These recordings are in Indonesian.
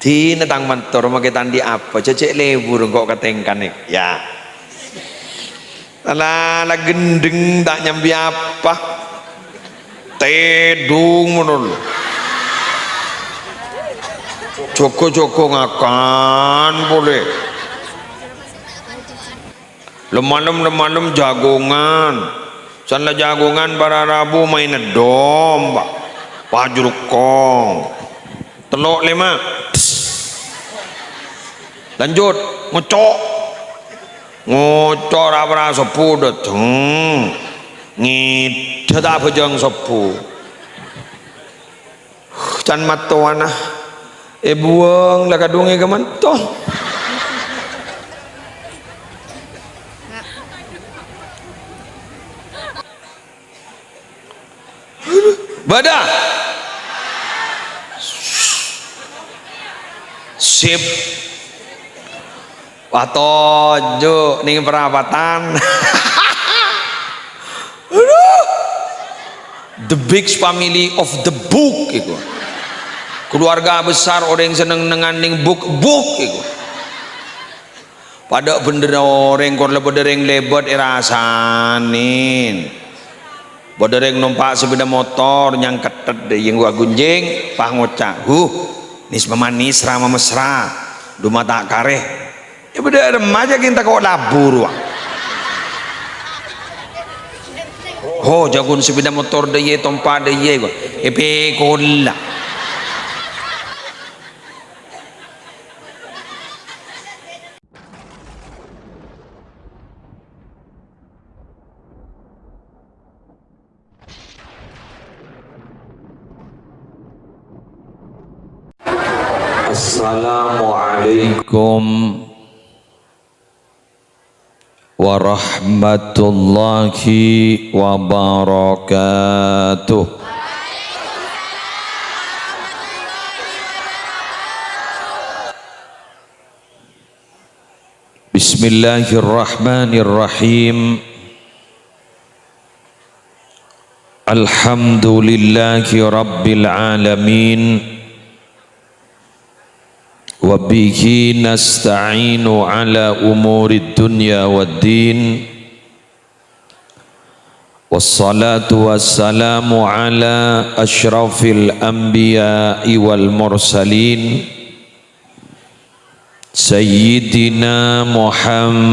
di netang mentor mau kita di apa cecek lebur kok ketengkan nih ya ala gendeng tak nyambi apa tedung menul Joko ngakan boleh lemanum jagongan sana jagongan para rabu main domba pajurukong telok 5 lanjut ngocok apa sepu dateng ngidata pejang sepu can matuana buang lah kadungi ke mantoh badah sip watojo ning perawatan the big family of the book itu keluarga besar orang yang seneng nenganing book itu pada bener orang kor lebedereng lebet irasanin bodereng numpak sepeda motor yang ketet deh yang gua gunjing pah ngocak nis memanis rama mesra duma tak kareh ya beda remaja kita kok labur wah jagun sepeda motor deh tompa deh gua epe kola Assalamualaikum warahmatullahi wabarakatuh. Bismillahirrahmanirrahim. Alhamdulillahi rabbil alamin. Wabihi nasta'inu ala umuri dunya waddin. Wassalatu wassalamu ala ashrafil anbiya'i wal mursalin Sayyidina Muhammadin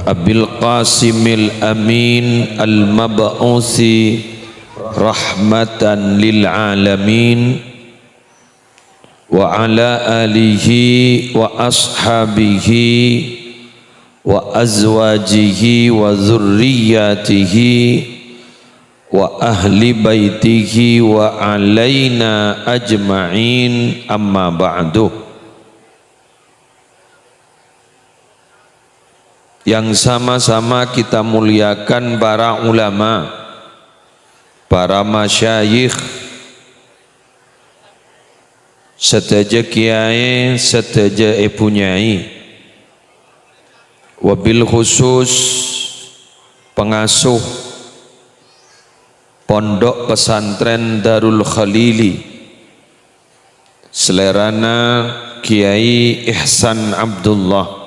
Abil Qasimil Amin Al-Mab'usi rahmatan lil alamin wa ala alihi wa ashabihi wa azwajihi wa zurriyatihi wa ahli baitihi wa alaina ajma'in amma ba'du. Yang sama-sama kita muliakan para ulama, para masyayikh, seteja kiai, seteja punyai, wabil khusus pengasuh pondok pesantren Darul Khalili, selerana Kiai Ihsan Abdullah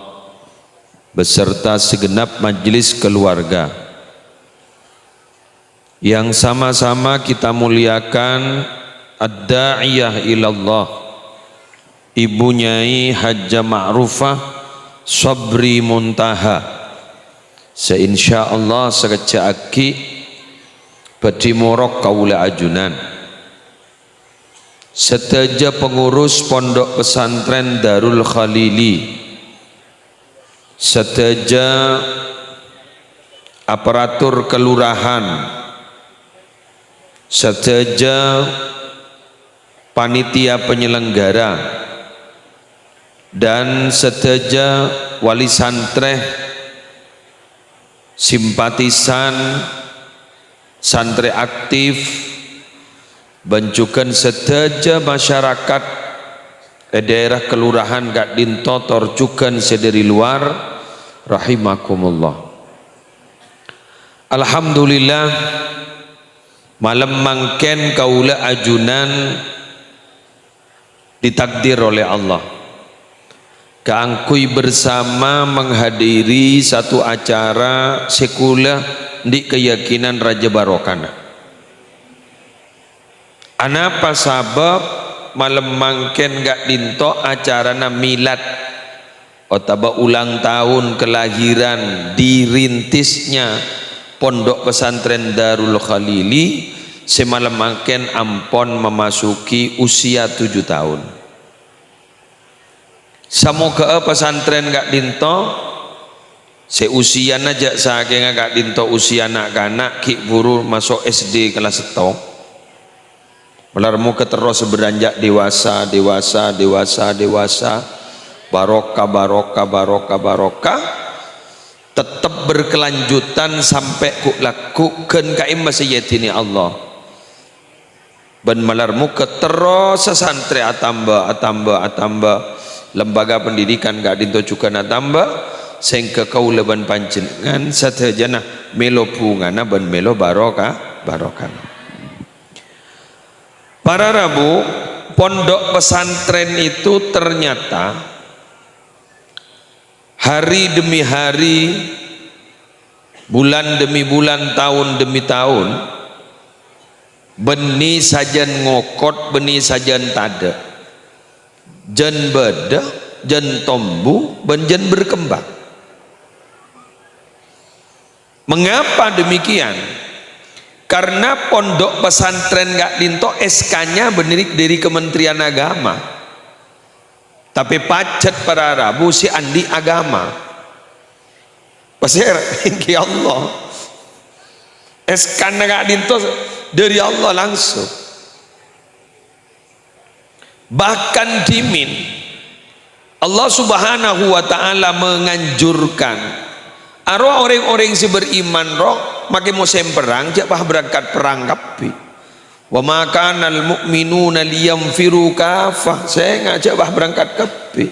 beserta segenap majelis keluarga. Yang sama-sama kita muliakan ad-da'iyah ilallah, Ibu Nyai Hajjah Ma'rufah Sabri Muntaha, seinsyaallah sekecaki badi morok kaula ajunan, seteja pengurus pondok pesantren Darul Khalili, seteja aparatur kelurahan, seteja panitia penyelenggara, dan seteja wali santreh, simpatisan santri aktif, bencukan seteja masyarakat daerah kelurahan gak dinto torcukan sederi luar rahimakumullah. Alhamdulillah malam mangken kaula ajunan ditakdir oleh Allah keangkui bersama menghadiri satu acara sekulah di keyakinan Raja Barokana. Anapa sabab malam mangken gak dinto acarana milad otaba ulang tahun kelahiran dirintisnya Pondok Pesantren Darul Khalili semalam mangken ampon memasuki usia 7 tahun. Samoga pesantren gak dinto seusia najak saking gak dinto usia anak-anak ki buru masuk SD kelas 1 melarmu keterus beranjak dewasa barokah tetap berkelanjutan sampai ku lakukan kaim masih yatini Allah ben malarmu keterus santri atamba lembaga pendidikan gak dinto juga natamba sehingga kau leban panjenengan satejana melo pungana ben melo barokah. Para Rabu, pondok pesantren itu ternyata hari demi hari, bulan demi bulan, tahun demi tahun, benih sajan ngokot, benih sajan tada, jen beda, jen tombu, jen berkembang. Mengapa demikian? Karena pondok pesantren gak dinto SK-nya berdiri dari Kementerian Agama, tapi pacet para Rabu si andi agama pasir ya Allah SK-nya gak dinto dari Allah langsung. Bahkan dimin Allah subhanahu wa ta'ala menganjurkan arwah orang-orang si beriman roh makin musim perang jangan berangkat perang kapi wa ma kana al mu'minuna liyamfiru kafah saya ngajak berangkat kapi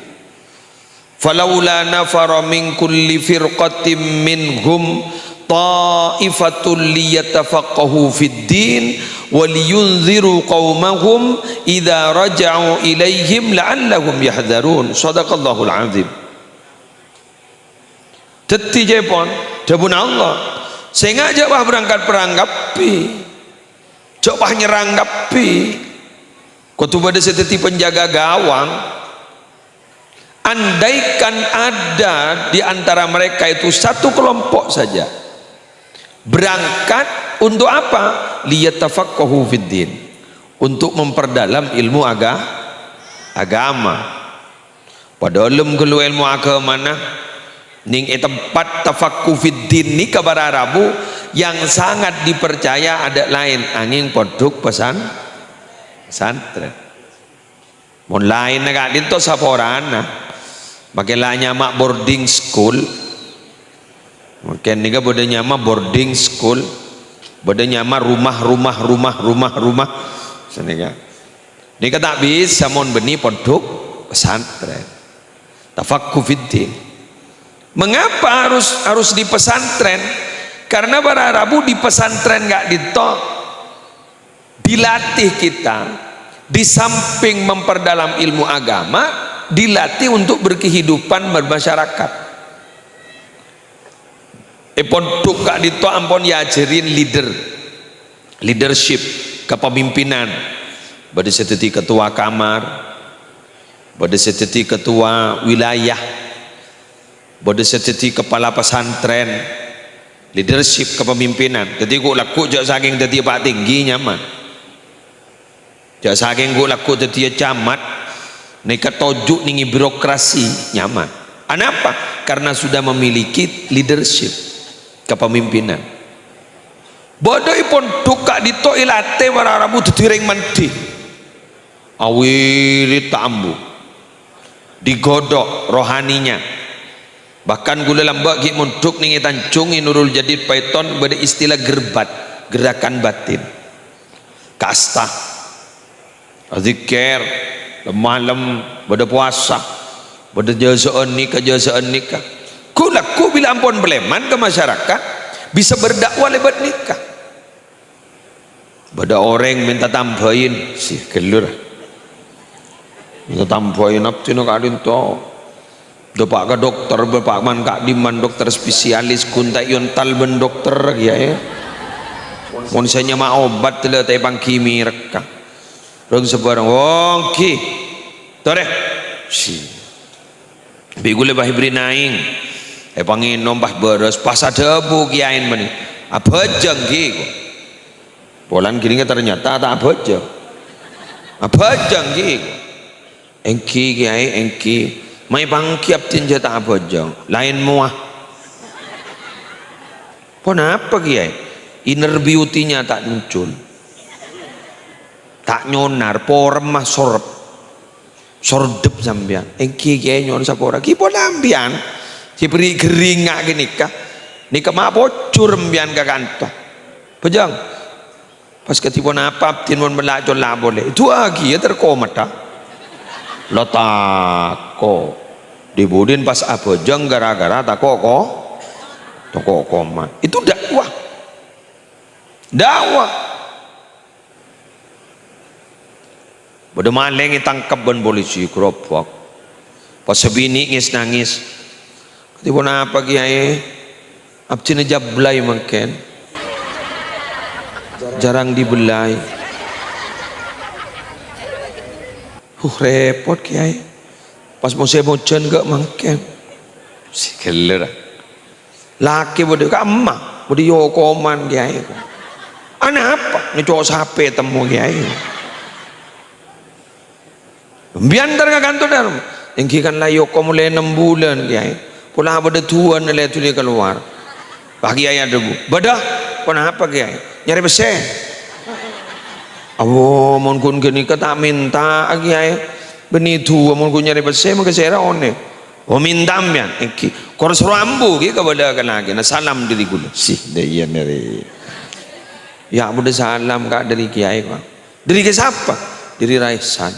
falaula nafara min kulli firqatin minhum ta'ifatul liyatafaqahu fid din wa liyunziru qaumahum idza raja'u ilaihim la'allahum yahdharun. Shadaqallahul azim. Teti jepon dabun Allah saya ngajak berangkat perang kapi coba nyerang kapi kutu pada seteti penjaga gawang andaikan ada di antara mereka itu satu kelompok saja berangkat untuk apa? Liyatafaqahu fiddin, untuk memperdalam ilmu agama. Padahal kalau ilmu agama nah ning tempat tafaqquh fiddin ni kabar Arabu yang sangat dipercaya ada lain angin pondok pesantren mun lain agak dito sa porana makelanya mak boarding school mungkin niga bodoh nyama boarding school bodoh nyama rumah seniga niga tak bisa mon beni pondok pesantren tafaqquh fiddin. Mengapa harus di pesantren? Karena para Rabu di pesantren gak ditok dilatih kita di samping memperdalam ilmu agama dilatih untuk berkehidupan bermasyarakat. Pondok gak ditok ampun diajarin leadership kepemimpinan pada seteti ketua kamar pada seteti ketua wilayah pada seteti kepala pesantren leadership kepemimpinan jadi gua laku jak saking jadi pak tinggi nyaman jak saking gua laku jadi camat nekat tojuk ningi birokrasi nyaman. Kenapa? Karena sudah memiliki leadership kepemimpinan. Bodoh ipon duka dito ilate wararabu tutireng mandi awili tambu digodok rohaninya. Bahkan gula lambak ki munduk ningi tancungi Nurul Jadid Python pada istilah gerbat, gerakan batin kasta zikir malam pada puasa pada jasaan nikah ku bila ampun beleman ke masyarakat bisa berdakwah lewat nikah Bada orang minta tambahin sih gelur. Minta tambahin apa tu nak kadin tu. Dopak ke dokter, bapak man kak diman dokter spesialis kuntai yontal ben dokter ya. Mun sanya ma obat tele tai pangkimi reka. Rong sebarang wong ki. Tore. Si. Bigule bah hibri naing. Pangin nombah beres pas ada bu kiain mani. Apa jeng ki? Polan kini ternyata tak apa jeng. Apa jeng ki? Engki kiai engki. Mai pangkiap tinja tak apa jeng. Lain muah. Kenapa kiai? Inner beauty-nya tak muncul. Tak nyonar, porem mah sorep. Sordep sampean. Engki kiai nyon sapora. Ki pon ambian. Si beri gering ngak gini kah? Nikah mak bocor mbian ka kantah. Pejang. Pas ketipon apa tin mon melacon lah boleh. Itu lagi ya terkomat dah. Lotako. Dibudin pas apa jeng gara-gara tako toko komat. Itu dakwah. Dakwah. Bada maleng ditangkap ben polisi keropok. Pas sebini nangis. Ketipon apa kiai? Abcina jablay mangken. Jarang dibelai. Repot kiai. Pas mau saya bocan gak mangken. Si keler. Laki bodoh ke emak. Bodoh yokoman kiai. Anak apa? Ini cowok sape temu kiai. Biantar ke kantor dalam. Yang kan lah yoko mulai 6 bulan kiai. Pula bodoh tuan nilai tu dia keluar. Pagi ayah debu. Badah. Kenapa kiai? Nyari besi. Awo mon kun gini kata minta kiai. Benitu mon kun nyari besi maka saya one. Oh minta mian. Eki. Kors rambu ki kepada kan lagi. Nah salam diri gula. Sih dia dari. Ya bodoh salam kak dari kiai kak. Dari ke siapa? Dari Raisan.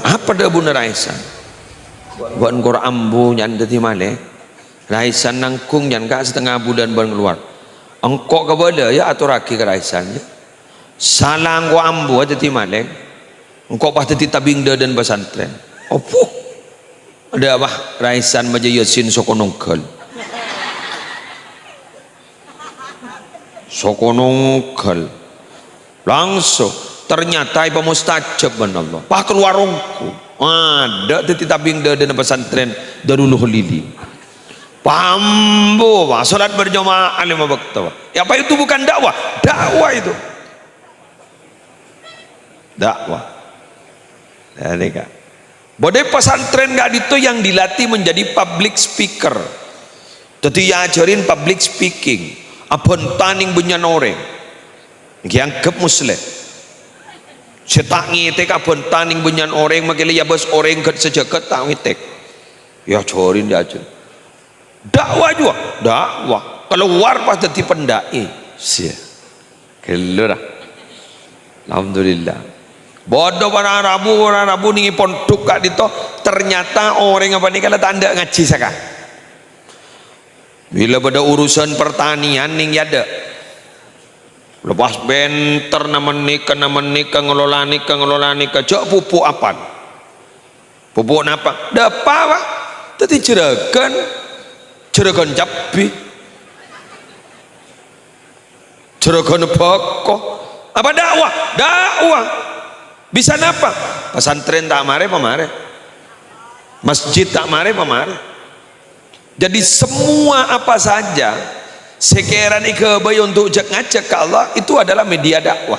Apa dah bunda Raisan? Buat ngor ambu nyan dadi male. Raisan nangkung nyan ka setengah bulan ban keluar. Engkau kepada ya atau raki ke Raisan. Salang ko ambu dadi male. Engkau pas dadi tabing dan pesantren. Opo. Ada apa? Raisan maja Yasin sokonongkel. Sokonongkel. Langsung ternyata ibu mustajab Allah. Pak keluar rongku. Ada teti tabing dan pesantren Darul Khalili. Pambo, salat berjamaah 5 waktu. Ya apa itu bukan dakwah? Dakwah itu. Dakwah. Jadi kak. Bodai pesantren gak itu yang dilatih menjadi public speaker. Jadi ajarin public speaking. Abon taning benyan orang. Yang ke muslim. Setak ngitek abon taning benyan orang makili ya bos orang ket sejagat tak ngitek. Ya corin dia aja. Dakwah juga, dakwah. Keluar pas jadi pendai. Sia. Kelura. Alhamdulillah. Bodoh para Rabu nih pondok kak dito ternyata orang apa nih kalau tanda ngaji saka. Bila pada urusan pertanian nih ada. Lepas benter nama nikah ngelola nikah jauh pupuk apa? Pupuk apa? Dapa apa? Tadi ceragan cabai, ceragan pokok. Apa dakwah? Dakwah. Bisa napa? Pesantren tak mare pemare, masjid tak mare pemare. Jadi semua apa saja. Sekeran ikebai untuk ngajak ke Allah itu adalah media dakwah.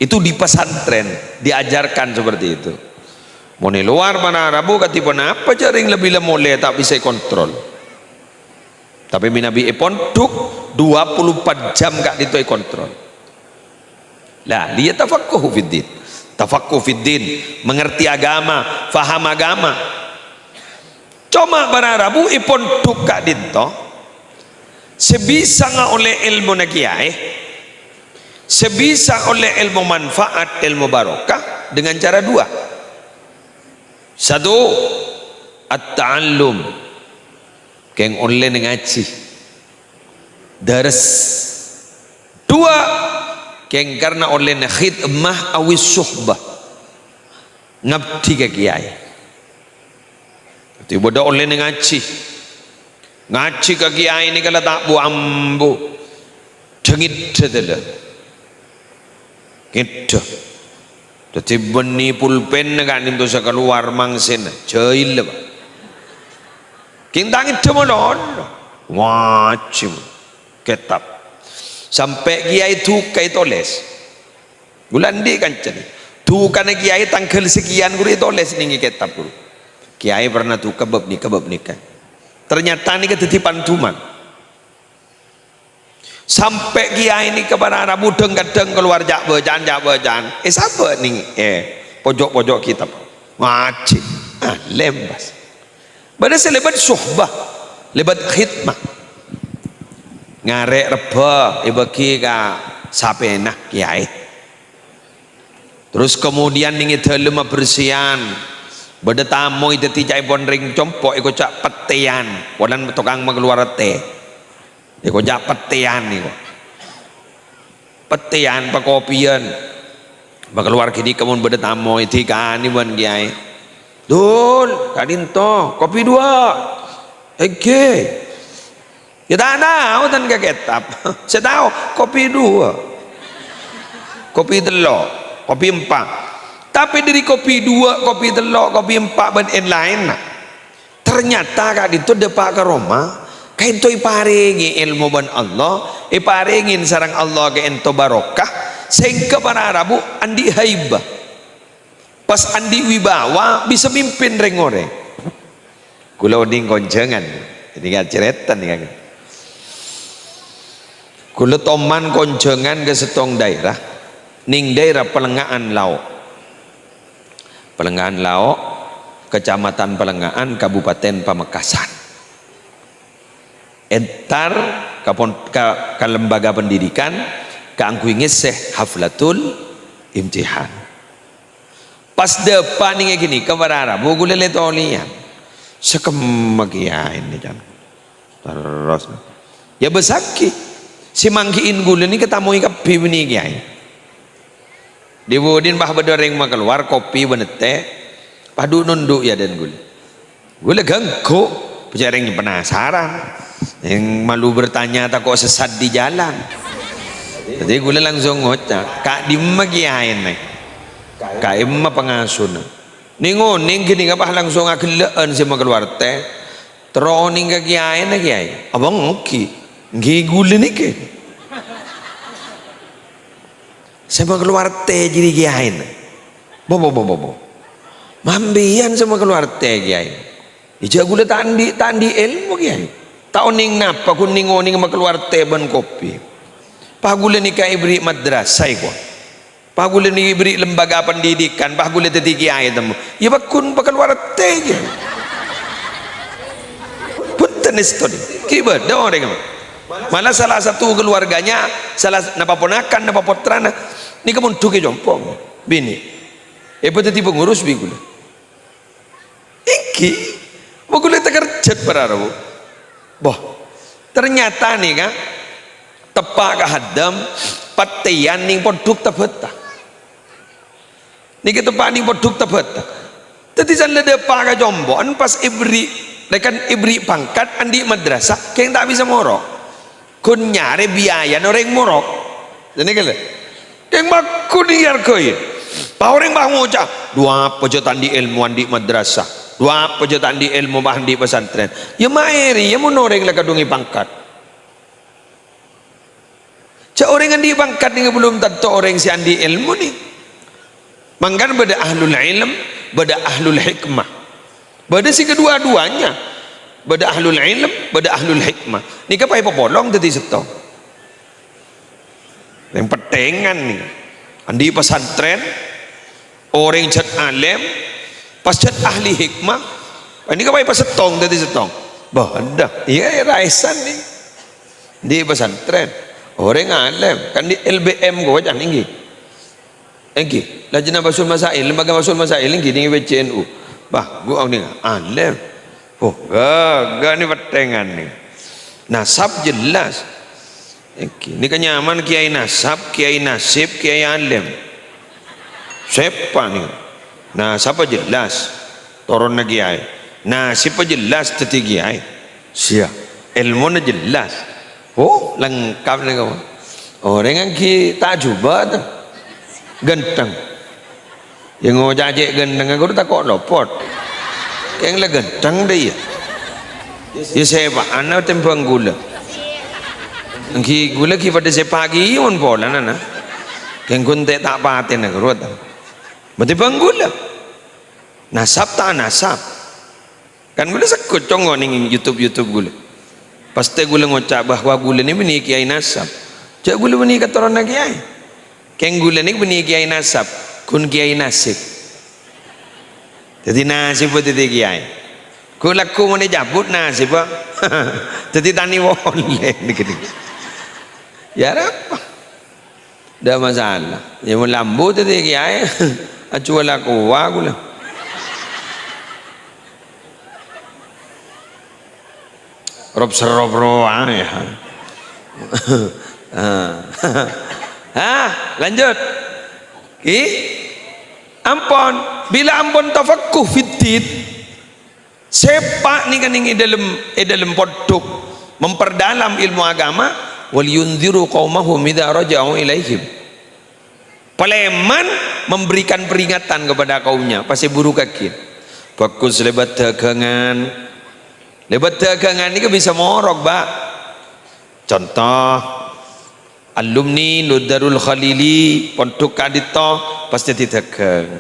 Itu di pesantren diajarkan seperti itu. Mau di luar mana Rabu katipan apa jaring lebih lemole tak bisa kontrol. Tapi Nabi pondok 24 jam kak itu kontrol. Lah dia tafaqquh fiddin. Tafaqquh fiddin, mengerti agama, faham agama. Cuma para Rabu pondok kak dinto. Sebisa nggak oleh ilmu nakiai, sebisa oleh ilmu manfaat, ilmu barokah dengan cara 2. 1, at-ta'allum, keng oleh ngaji. Deres. Dua, keng karena oleh khidmah awis suhbah. Ngabdi ke kiai. Tiba dah oleh ngaji. Ngaji ke kiai ni kalau tak bu ambu. Dengit dah. Gitu. Jadi benih pulpen kan itu sekeluar mangsen. Jail lah. Kintang itu molon. Wajib. Kitab. Sampai kiai tukai toles. Bulan di kan jadi. Tukane kiai tanggal sekian guru toles nih kitab guru. Kiai pernah tuh kebab nikah. Ternyata ini ketitipan tuman. Sampai kiai ini kepada Rabu kadang keluar jak bejan. Siapa nih? Pojok kitab. Wajib. Lembas. Pada selebat suhbah, lebat khidmah. Ngarek reba ibaki ka sapenah kiai. Terus kemudian ningi telema bersian. Bada tamu itu ticai pon ring compok iko cak petean. Walan tukang mengeluar teh. Iko cak petean iko. Petean pakopian. Mengeluar kini kemun bada tamu itu kan iban kiai. Dul, kadinto, kopi 2. Oke. Kita tahu tan ke kitab. Saya tahu kopi 2. Kopi 3, kopi 4. Tapi dari kopi 2, kopi 3, kopi 4 ben lain. Ternyata kak itu depak ke Roma, kain to iparingi ilmu ban Allah, iparingin sarang Allah ke ento barokah, sehingga para Arabu andi haibah. Pas andi wibawa bisa mimpin reng-oreng. Kula uding koncengan. Jadi gak cerita nih kan. Kula toman koncengan ke setong daerah. Ning daerah Pelengahan Lauk. Pelengahan Lauk, Kecamatan Pelengahan, Kabupaten Pamekasan. Entar ke lembaga pendidikan, ke angkuingis haflatul imtihan. Pas depan ni gini kebarara buku lele tolian sekemagian ini jangan terus ya besaki si mangkiin gula ni ketemu ikat pipi ni kiai dibudin bah bedoreng mak keluar kopi benete padu nunduk ya dan gula ganggu pejareng penasaran yang malu bertanya tak kok sesat di jalan jadi gula langsung ngocak kak di magiain nih kaim mah pengasun ningoning gini ngapa langsung agelaan sama keluar teh teroning ke kiai na kiai abang ngoki ngigul ni ke sama keluar teh jadi kiai na bobo mambian sama keluar teh kiai ija gula tandi ilmu kiai tauning napa kun ningoning sama keluar teh ban kopi pagula ni kai beri madrasah ko pagula ni beri lembaga pendidikan pagula teti kiai temu ya bakun keluar teh je punten istodi kiba da orang malah salah satu keluarganya salah napa ponakan napa putrana ni kemun tuke jompong bini teti pengurus bigula iki bagula tekerjat para rabu boh ternyata nih kan tepak kahadam patian ning poduk tabeta nih kita paning poduk tabeta tadi sana depak ka jombon pas ibri rekan ibri pangkat andi madrasah keng tak bisa morok kun nyare biaya orang morok jadi kale keng makku niar koi paureng bah ngucap dua pejotan di ilmu andi madrasah dua pejotan di ilmu bah di pesantren ya maeri ya monoreng la kadungi pangkat cak orang andi pangkat ni belum tentu orang si andi ilmu ni mangkan beda ahlul ilm beda ahlul hikmah beda si kedua-duanya beda ahlul ilm beda ahlul hikmah ni kapai popolong tadi setong yang petengan ni andi pesantren orang cat alim pas cat ahli hikmah ini kapai pasetong tadi setong bah iya raisan ni di pesantren orang alim kan di LBM gua jangan tinggi Lajnah Basul Masail lembaga Basul Masail tinggi tinggi BCNU bah gua ni alim gak ni petengan ni nasab jelas Ini kan nyaman kiai nasab, kiai nasib, kiai alim. Siapa nih? Nasab jelas, turun kiai. Nasib jelas teti kiai. Siap. Ilmu jelas. Oh, lengkap nih kamu. Orang yang kita coba tuh genteng. Yang ngojek genteng aku tak kok lopot. Yang le genteng dia. Ya siapa? Anak tempang gula. Ki gula ki pada sepagi on pola nana. Keng kunte tak paten nak rot. Berarti banggula. Nasab tak nasab. Kan gula sekut congo ning YouTube gula. Pasti gula ngocak bahwa gula ni beni kiai nasab. Cak gula beni kata orang kiai. Keng gula ni beni kiai nasab. Kun kiai nasib. Jadi nasib berarti kiai. Gula ku mana jabut nasib pak. Jadi tani boleh dikit. Ya apa? Dah masalah. Ya mau lambu tadi kiai. Acuan aku lah. Rob serob roa ya. Lanjut. Ampun. Bila ampun tafakkuh fiddin. Sepak ni kan ini dalam podok memperdalam ilmu agama. Wal yunziru qaumahum idza raja'u ilaihim. Paleman memberikan peringatan kepada kaumnya pasti buruk kaki. Fokus lebat dagangan. Lebat dagangan ini bisa morok, Pak. Contoh alumni Nudarul Khalili pondok kadito pasti didagang.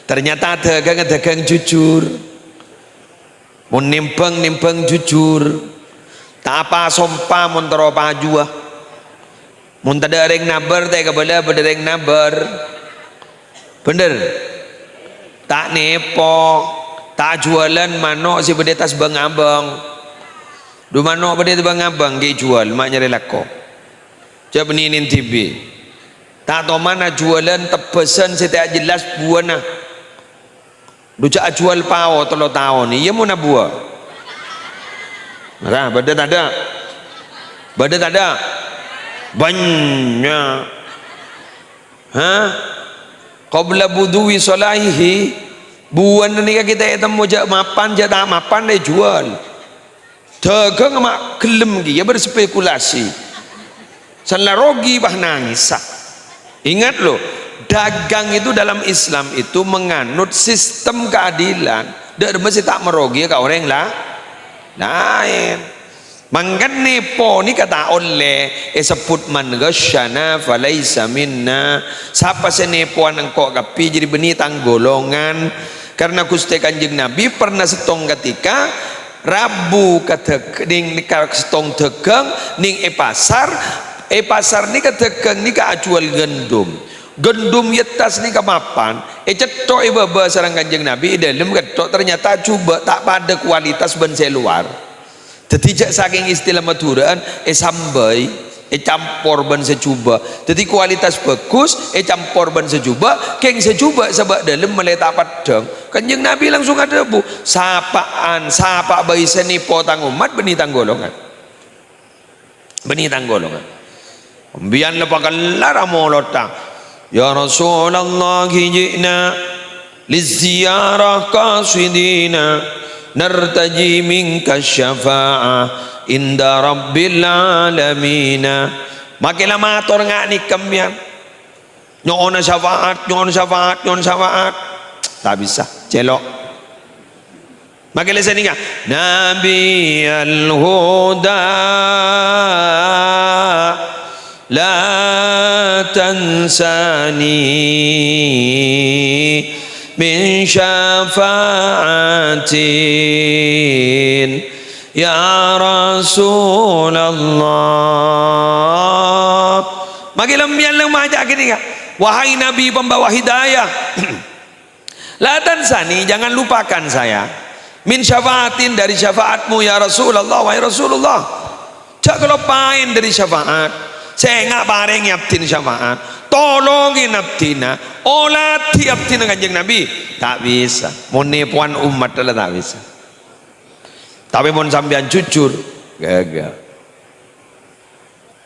Ternyata dagang jujur. Mun nimpang jujur. Tak apa sompa montoro pajua. Mun tada reng nabar tak kabala berdereng nabar. Bener. Tak nepo, tak jualan mano si bedetas bang abang. Du mano bedet bang abang ke jual mak nyari lako. Cak beninin TV. Tak tahu mana jualan tepesan setiap jelas buana. Du cak jual pao tolo tahun ni, ia mau na buah. Nah, badat ada. Banyak. Qabla budui salahihi. Buan ni kita itu mau jak mapan tak mapan dia jual. Dagang mak kelem dia berspekulasi. Salah rogi bah nangis. Ingat loh, dagang itu dalam Islam itu menganut sistem keadilan. Dak mesti tak merogi ke orang lah. Lain mangkan nepo ni kata oleh sebut man ghasyana falaisa minna. Siapa senepoan engkau kapi jadi beni tanggolongan. Karena Gusti Kanjeng Nabi pernah setong ketika Rabu kata ning setong dagang ning pasar ni ketegang ni ka ajual gendum yetas ni kemapan cetok baba sarang Kanjeng Nabi dalam ketok ternyata coba tak pada kualitas bensai luar. Jadi saking istilah Maduraan sambai campur ban secuba. Jadi kualitas bagus campur ban secuba keng secuba sebab dalam meletak padang. Kanjeng Nabi langsung ada bu sapa bayi seni potang umat beni tanggolongan. Bian lepakan lara molota. Ya Rasulullah ji'na liziyarah qasidina nartaji minka syafa'ah inda rabbil alamina. Makilah matur ngak ni kembian nyon syafaat tak bisa celok. Makilah saya nikah Nabi al-Huda la tansani min syafa'atin ya Rasulullah. Bagi lembian lemajak gini kan, wahai Nabi pembawa hidayah, la tansani, jangan lupakan saya, min syafa'atin, dari syafaatmu ya Rasulullah. Wahai Rasulullah, cak kelupain dari syafaat. Saya nggak bareng yaptin syafaat, tolongin abdina, olati abdina Kanjeng Nabi, tak bisa. Mau nipuan umat adalah tak bisa. Tapi mau sampean jujur, gagal.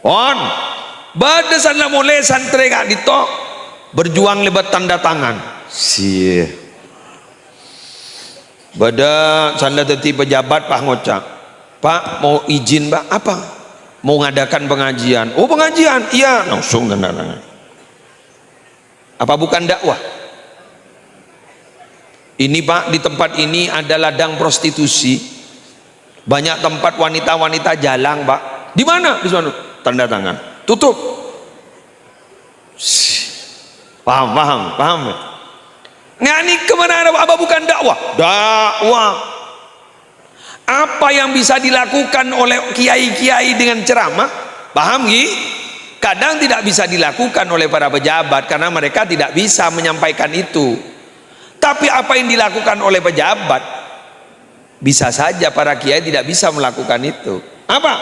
on badasan lah mulai santri kak dito berjuang lebat tanda tangan sih bada sanda teti pejabat pak ngocak pak mau izin pak apa mau ngadakan pengajian oh pengajian iya langsung tanda tangan apa bukan dakwah ini pak di tempat ini ada ladang prostitusi banyak tempat wanita-wanita jalang pak di mana di sana tanda tangan tutup paham ngani kemana ada apa bukan dakwah apa yang bisa dilakukan oleh kiai-kiai dengan ceramah paham Gi? Kadang tidak bisa dilakukan oleh para pejabat karena mereka tidak bisa menyampaikan itu tapi apa yang dilakukan oleh pejabat bisa saja para kiai tidak bisa melakukan itu apa?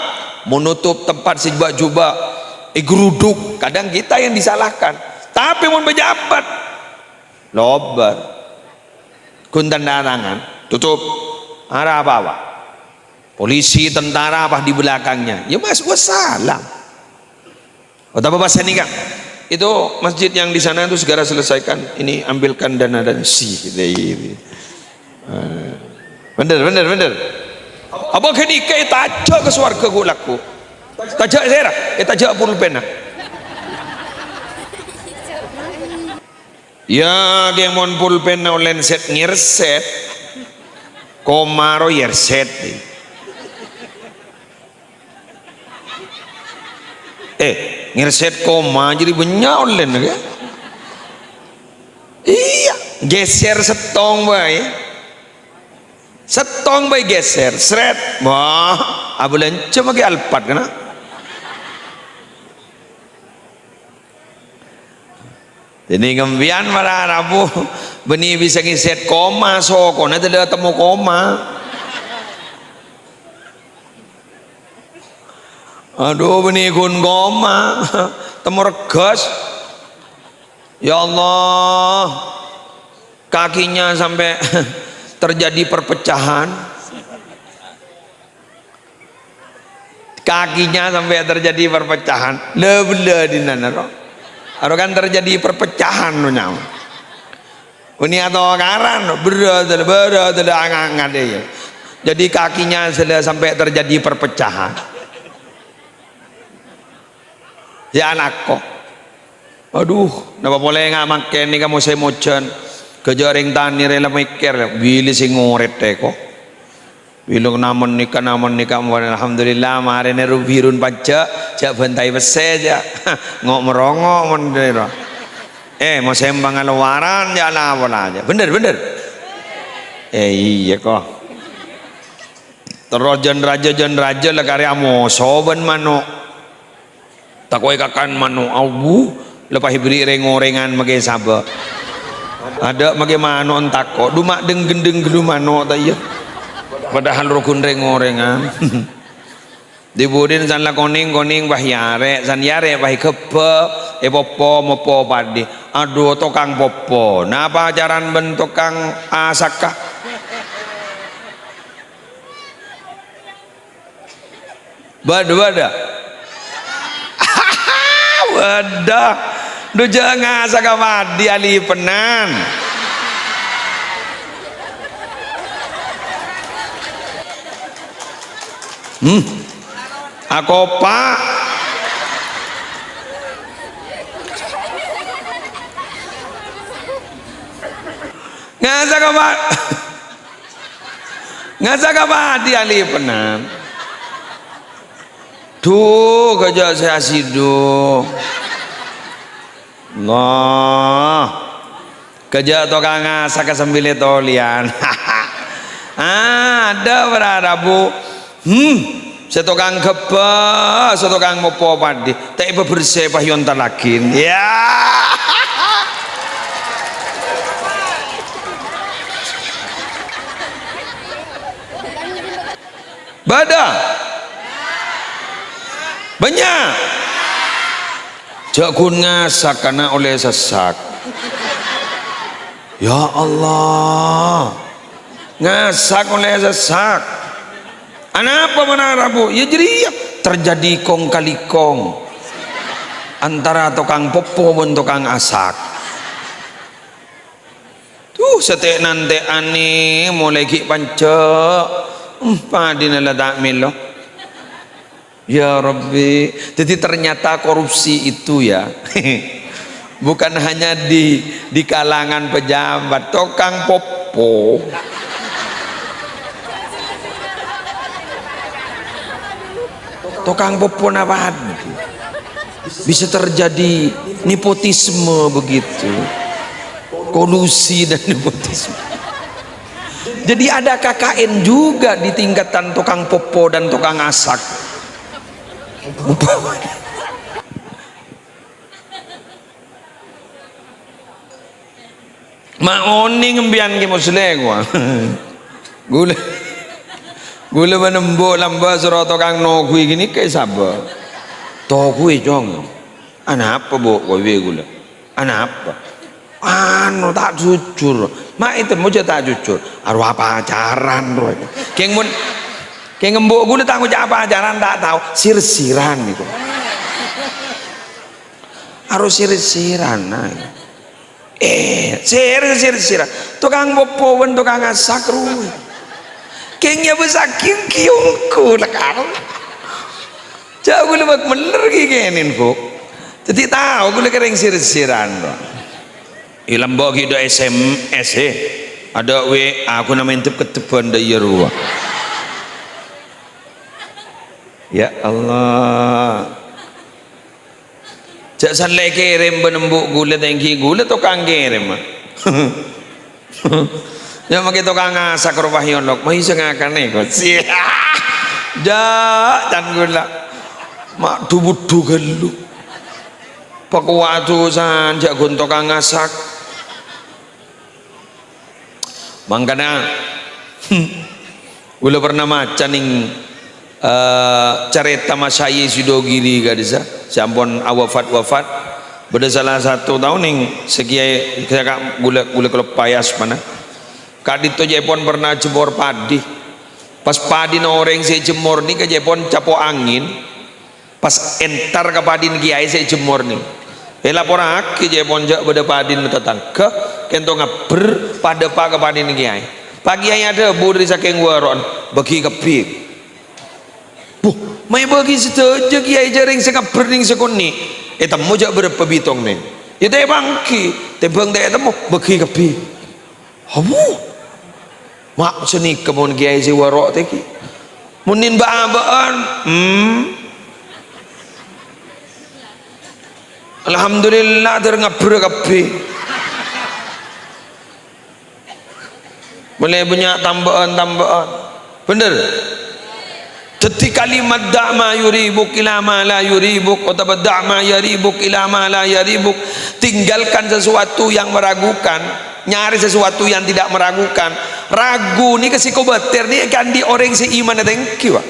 Menutup tempat sejubah-jubah geruduk kadang kita yang disalahkan tapi mau pejabat lobar kuntan tangan tutup arah apa polisi tentara apa di belakangnya ya mas gua salah oh tak apa ini kak itu masjid yang di sana itu segera selesaikan ini ambilkan dana dan bener apa kini kayak tajak ke suarga gua laku tajak saya tajak pulpen ya dia mau pulpen online set ngirset komaro yerset ngirset koma jadi banyak online ya iya geser setong bay geser seret wah abulan cuma ke alpat kena jadi ngembian marah rabu benih bisa ngiset koma soko nanti ada temu koma aduh benih kun koma temu regas ya Allah kakinya sampai terjadi perpecahan lebih di nana kan terjadi perpecahan nyawa ini atau karan berat angkat ya jadi kakinya sudah sampai terjadi perpecahan ya anak kok aduh napa boleh nggak makan nih kamu saya mocan kejaring tani rela mikir bili sing ngoret kok bilung namun nikah alhamdulillah marene rubirun pajak jak bantai bese jak ngok merongok mendera mau sembang alawaran ya lawan aja bener iya kok terus jan raja lah karya moso ben mano takoi kakan mano awu lepas beri rengorengan mage sabar ada mage mano entak kok dumak gendeng gelu mano ta iya padahal rukun rengorengan dibudin san lakoning bah yare san yare bah kepe popo mopo padi aduh tokang popo napa ajaran ben tokang asakah bada wadah du jangan asaka padi ali penan aku pak ngasa kapan di ali penan tuh kerja saya sido Allah kerja tukang ngasa kesembili tolian ada berarabu setokang keba setokang mopo padi tak bersih pahyon talakin ya bada banyak jakun ngasak karena oleh sesak ya Allah ngasak oleh sesak. Anapa mana rabu? Ya jadi terjadi kong kali kong antara tukang popo dan tukang asak. Tuh setek nanti ani mulai ki pancak padi nala tak milo. Ya Rabbi, jadi ternyata korupsi itu ya bukan hanya di kalangan pejabat, tukang popo. Tukang popo apa bisa terjadi nepotisme begitu, kolusi dan nepotisme. Jadi ada KKN juga di tingkatan tukang popo dan tukang asak. Maoni ngembian ki musle gua. Gula menembo lamba suruh tukang nogui gini kayak sabar. Togui jong. Anak apa bu kowe gula? Anak apa? Anu tak jujur. Mak itu mau tak jujur. Arwah pacaran roy. Kayak ngembok gue tak ngucap apa ajaran tak tahu sir-siran gitu. Harus sir-siran nah. Sir-siran tukang popowen tukang asak ruwe kayaknya besar kiungku lekar jauh gue lebak meler gini kok jadi tahu gue lekar yang sir-siran ilam bawa gitu SMS ada WA aku nama intip ketepan dari Yeruwa. Ya Allah, jangan lagi kirim benembuk gula tengki gula tukang kirim. Jangan pakai tukang ngasak rumah yonok, mau iseng akan nekot. Dah dan gula, mak tubut gelu. Pakuatu san jagun tukang ngasak. Mangkana, gula pernah macan ning cerita masyayi Sidogiri gadisa sampun wafat beda salah satu tahun ning sekiai saya gula kelepayas mana kadito jepon pernah jemur padi pas padi noreng saya jemur nih ke jepon capo angin pas entar ke padi kiai saya jemur nih lapor ke jepon jak beda padi tetangga kento ngaber pada pak ke padi kiai pagi yang ada budri saking waron bagi kepik mai bagi setuju kiai jaring sekap berning sekuni temu jak berapa bitong nih itu bangki tebang dek temu bagi kepi hamu mak seni kemun kiai si warok teki munin baan alhamdulillah terngapur kepi boleh banyak tambahan bener. Jadi kalimat da'ma yuribuk ila ma la yuribuk atau da'ma yaribuk ila ma la yaribuk, tinggalkan sesuatu yang meragukan, nyari sesuatu yang tidak meragukan. Ragu ni kasi ko beter ni kan di orang seiman teng kiwa.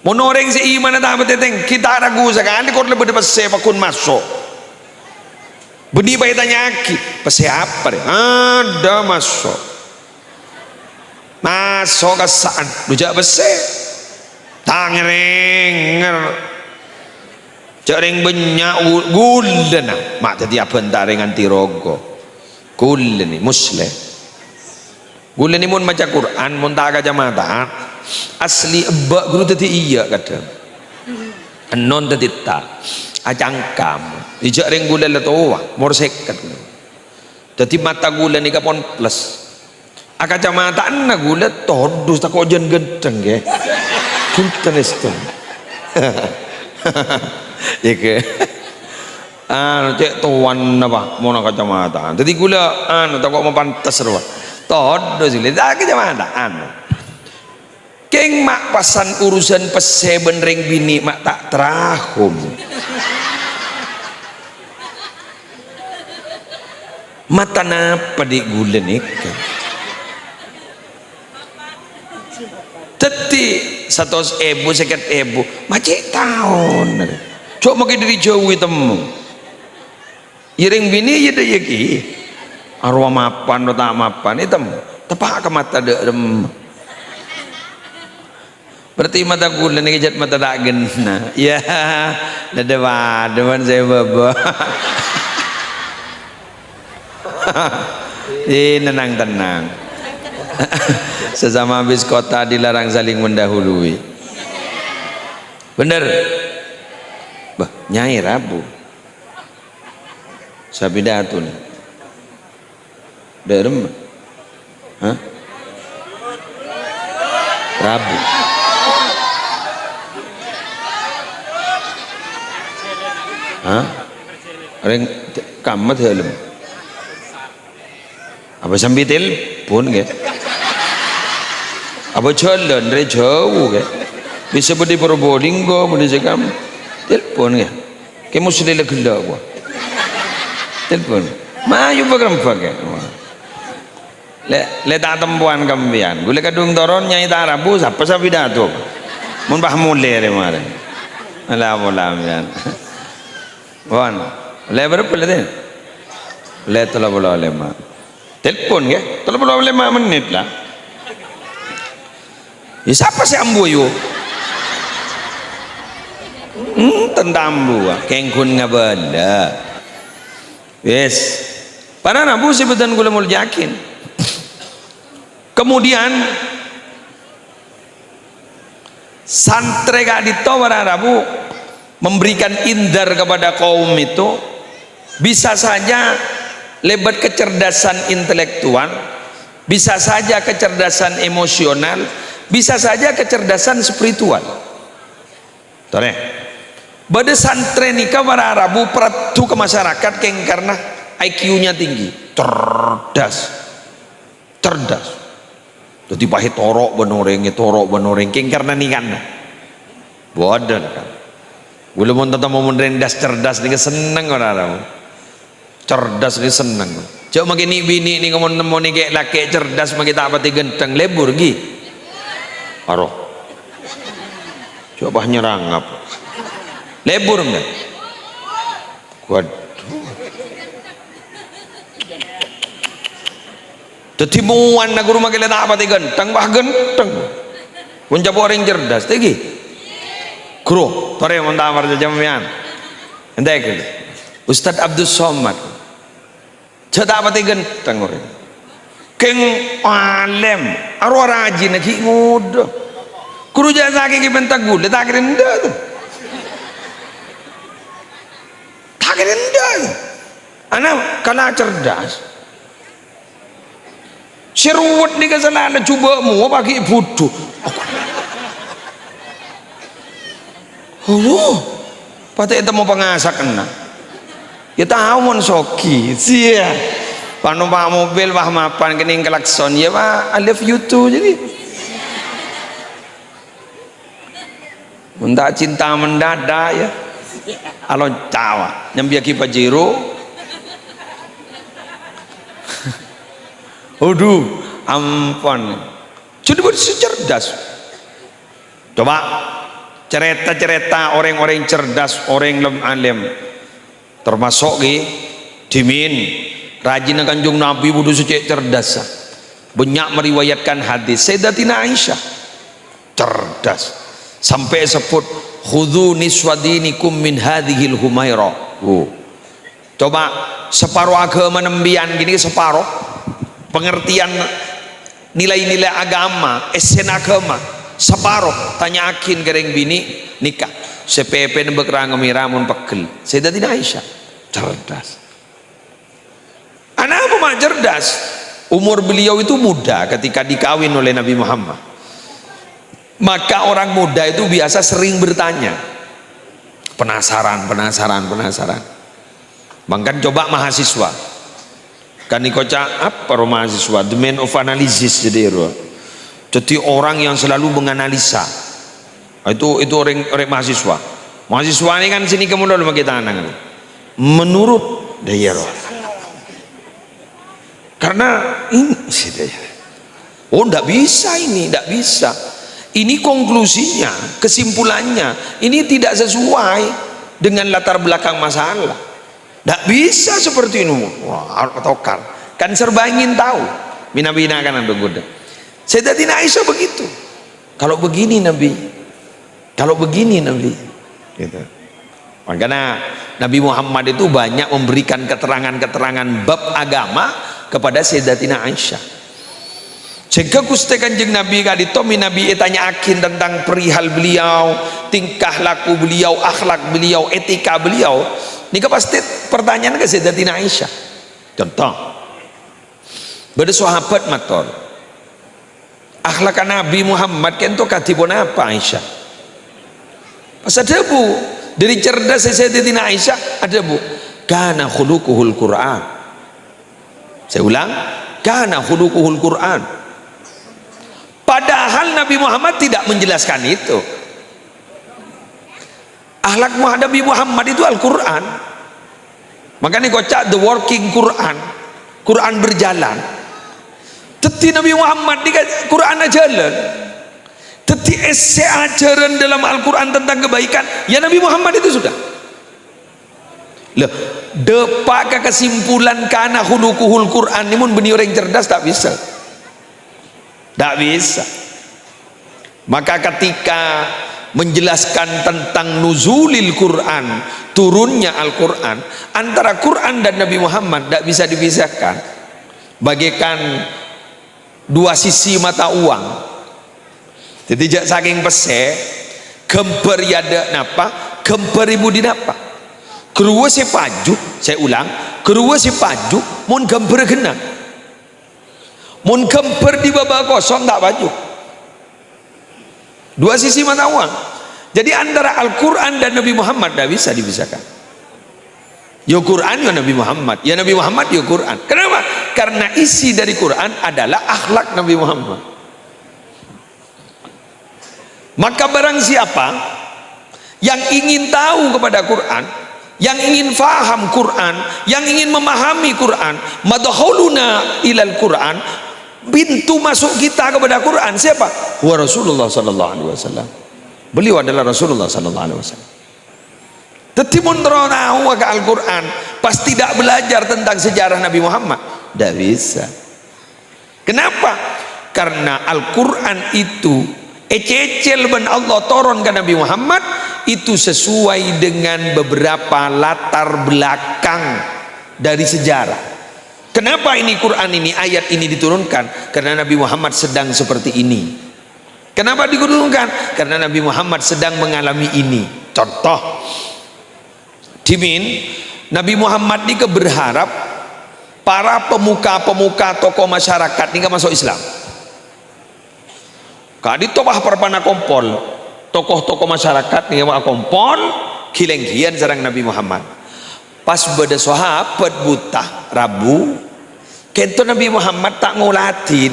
Mun orang seiman ta beteng kita ragu sekali kor lebih depan sepakun masuk. Beni bayi tanya ki, pase apa deh? Ada masuk. Masuk kesaan, dujak bese. Tangrenger jaring banyak gulden mak jadi apa entar dengan tirogo gulden ni muslim gulden ni mun maca Quran mun tak kacamata asli ebak guru tadi iya kadang non tadi tak acangkam di jaring gulden la towa morsek kadang jadi mata gulden ni kapon plus kacamata na gulden todus tak kojen gedeng ya punten itu ya ke cek tuan apa mau nak kacamata jadi gula tak kok mau pantas ruah todo sih lihat kacamata keng mak pasan urusan pese benring bini mak tak terahum mata napa di gula nih teti 100.000 50.000 macet tahun coba makin dari jauh temu iring bini ya daya ki arwah mapan atau tak mapan itu tepak ke mata dem berarti mata kula ni kejat mata tak gena ya dewan saya baba tenang sesama habis kota dilarang saling mendahului bener bah Nyai Rabu sabidatun derem Rabu Reng kamat helm apa sambil telepon ke apa jalan dari jauh ke bisa berdiri Probolinggo berdiri sekam telepon ke kamu sudah legenda gua telepon mayu program pakai le tak tempuan kambian gula kadung toron Nyai Rabu siapa sabidato mun bah mulai kemarin alhamdulillah Wan, berapa le? Le 35. Telepon ke? 35 menit lah. Ya siapa si ambu yo? Tentambu, kengkun ngabanda. Yes. Para nabu sebutan gula mul yakin. Kemudian santre gak ditawar Rabu memberikan indar kepada kaum itu bisa saja lebat kecerdasan intelektual, bisa saja kecerdasan emosional, bisa saja kecerdasan spiritual. Tore pada santri nikah para Arabu peratu ke masyarakat keng karena IQ-nya tinggi, cerdas jadi pahit torok benoreng keng karena nikah bodoh kan gula mau tentang mau merendas cerdas ni seneng orang cerdas ni seneng coba makin ni bini ni kamu nemu ni kayak laki cerdas makin tak pati genteng lebur gi aroh coba nyerang apa lebur enggak waduh tetimuan na guru makin tak pati genteng bah genteng pun coba orang cerdas tegi Kuro, tore montamar jamian. Entah ke? Ustadz Abdul Somad. Cerita apa tiga tengok. Keng alim, arwah rajin lagi muda. Kuro jasa kaki pentak gula, tak kerinda tu. Tak kerinda. Anak kala cerdas. Seruat ni kesalahan cuba mu bagi bodoh. Oh, patut itu mau pengasak kena. Ya tahu mon soki, sia. Panumpak mobil wah mapan kening klakson ya wah I love you too jadi. Mendak cinta mendadak ya. Alon cawa, nyambi aki pajero. Aduh, ampun. Jadi cerdas. Coba cerita-cerita orang-orang cerdas, orang alim termasuk Dimin rajin kanjung Nabi wudu suci cerdas banyak meriwayatkan hadis Sayyidatina Aisyah cerdas sampai sebut khudhu niswadinikum min hadhil humaira. Coba separuh agama nembian gini separuh pengertian nilai-nilai agama esen agama separuh tanya akin gereng bini nikah CPP nembek rangomiramun pekel Sayyidatina Aisyah cerdas. Anak apa mak cerdas? Umur beliau itu muda ketika dikawin oleh Nabi Muhammad. Maka orang muda itu biasa sering bertanya, penasaran. Bahkan coba mahasiswa kan dikocak apa mahasiswa domain of analysis jadi orang yang selalu menganalisa itu orang mahasiswa ini kan sini kemudian kita anang menurut daerah karena ini tidak bisa ini konklusinya kesimpulannya ini tidak sesuai dengan latar belakang masalah tidak bisa seperti ini. Wah, kan serba ingin tahu bina-bina kan ada goda. Sayyidatina Aisyah begitu Kalau begini Nabi, kalau begini Nabi, gitu. Makanya Nabi Muhammad itu banyak memberikan keterangan-keterangan bab agama kepada Sayyidatina Aisyah. Sehingga Gusti Kanjeng Nabi kali tomi Nabi tanya akin tentang perihal beliau, tingkah laku beliau, akhlak beliau, etika beliau. Ini pasti pertanyaan ke Sayyidatina Aisyah. Contoh, pada sahabat matur, akhlak Nabi Muhammad kento katipun apa Aisyah? Pas ada bu, dari cerdas Sayyidatina Aisyah ada bu, kana khuluquhul Quran. Saya ulang, kana khuluquhul Quran. Padahal Nabi Muhammad tidak menjelaskan itu. Akhlak Nabi Muhammad itu Al-Quran. Makanya kocak the working Quran, Quran berjalan. Teti Nabi Muhammad di Quran jalan. Teti ese ajaran dalam Al-Quran tentang kebaikan, ya Nabi Muhammad itu sudah. Loh, depak ke kesimpulan kana khuluquhul Quran ini mun beni orang cerdas tak bisa. Tak bisa. Maka ketika menjelaskan tentang nuzulil Quran, turunnya Al-Quran, antara Quran dan Nabi Muhammad tidak bisa dipisahkan, bagaikan dua sisi mata uang. Jadi saking pese gemper yada napa, gemper ibu di napa, keruwe si pajuk, saya ulang, keruwe si pajuk mun gemper genang, mun gemper di babak kosong tak pajuk. Dua sisi mata uang. Jadi antara Al-Quran dan Nabi Muhammad tidak bisa dipisahkan. Ya Quran ya Nabi Muhammad, ya Nabi Muhammad ya Quran. Kenapa? Karena isi dari Quran adalah akhlak Nabi Muhammad. Maka barang siapa yang ingin tahu kepada Quran, yang ingin faham Quran, yang ingin memahami Quran, madkhuluna ilal Quran, pintu masuk kita kepada Quran siapa? Wa Rasulullah sallallahu alaihi wasallam. Beliau adalah Rasulullah sallallahu alaihi wasallam. Tetimun tahu ke Al-Quran pas tidak belajar tentang sejarah Nabi Muhammad tidak bisa. Kenapa? Karena Al-Quran itu ececel ben Allah turun ke Nabi Muhammad itu sesuai dengan beberapa latar belakang dari sejarah. Kenapa ini Quran ini, ayat ini diturunkan? Karena Nabi Muhammad sedang seperti ini. Kenapa diturunkan? Karena Nabi Muhammad sedang mengalami ini. Contoh, Dimin, Nabi Muhammad ini berharap para pemuka-pemuka tokoh masyarakat ini masuk Islam. Kadi tobah perpana kompol, tokoh-tokoh masyarakat ini kompol, kileng-kian sarang Nabi Muhammad. Pas beda sahabat buta Rabu, kento Nabi Muhammad tak ngulatin,